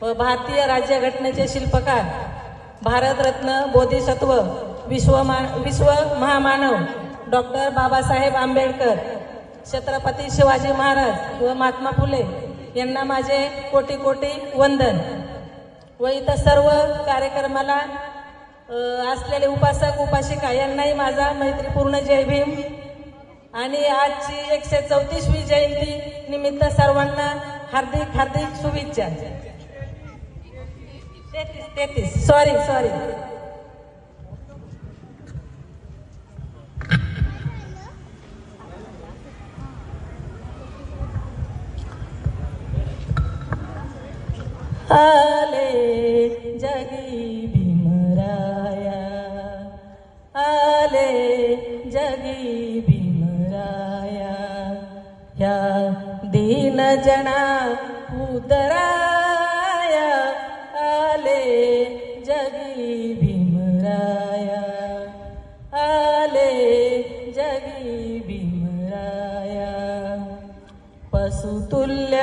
व भारतीय राज्यघटनेचे शिल्पकार, भारतरत्न बोधिसत्व, विश्व महामानव डॉक्टर बाबासाहेब आंबेडकर, छत्रपती शिवाजी महाराज व महात्मा फुले यांना माझे कोटी कोटी वंदन. व इतर सर्व कार्यक्रमाला असलेले उपासक उपासिका यांनाही माझा मैत्रीपूर्ण जय भीम. आणि आजची 134वी जयंती निमित्त सर्वांना हार्दिक हार्दिक शुभेच्छा. 33 सॉरी. आले जगी भीमराया, आले जगी भीमराया, ह्या दीन जना उदराया, आले जगी भीमराया, आले जगी भीमराया. पशुतुल्य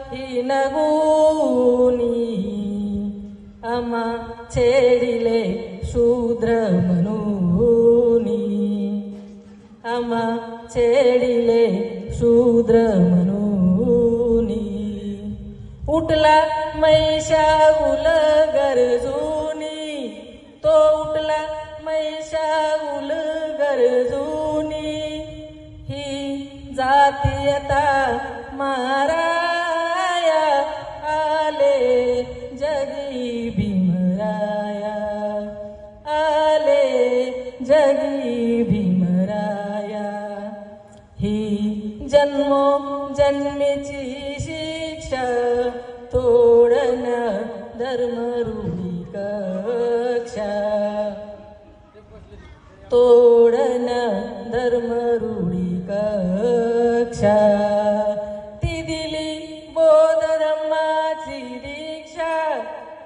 हीन गुणी आम्हा छेडिले शूद्र म्हणूनी, आम्हा छेडिले शूद्र म्हणूनी. उठला महिषाऊल गरजूनी, तो उठला महिषाऊल गरजूनी. ही जातीयता माराया, आले जगी भीमराया, आले जगी भीमराया. ही जन्मो जन्मीची शिक्षा, तोडन धर्मरूढी कक्षा, तोडन धर्मरूढी कक्षा. ती दिली बौद्ध धम्माची दीक्षा,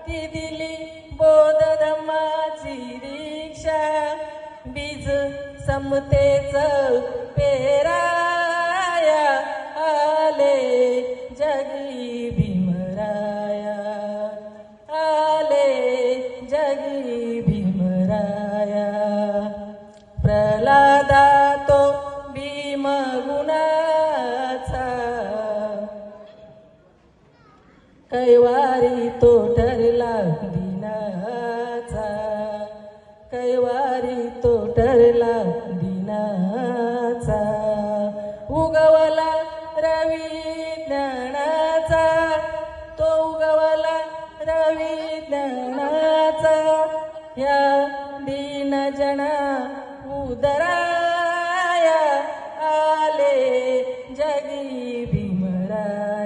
ती दिली बौद्ध धम्माची दीक्षा. बीज समतेच पेराया, आले जगी भीमराया, आले जगी भीमराया. प्रल्हादा तो भीम गुणाचा, कैवारी तो ठरला दिनाचा, कैवारी तो ठरला दिनाचा. उगवला रवी ज्ञानाचा, तो उगवला रवी ज्ञानाचा. ह्या दीन जना उदराया, आले जगी भीमराया,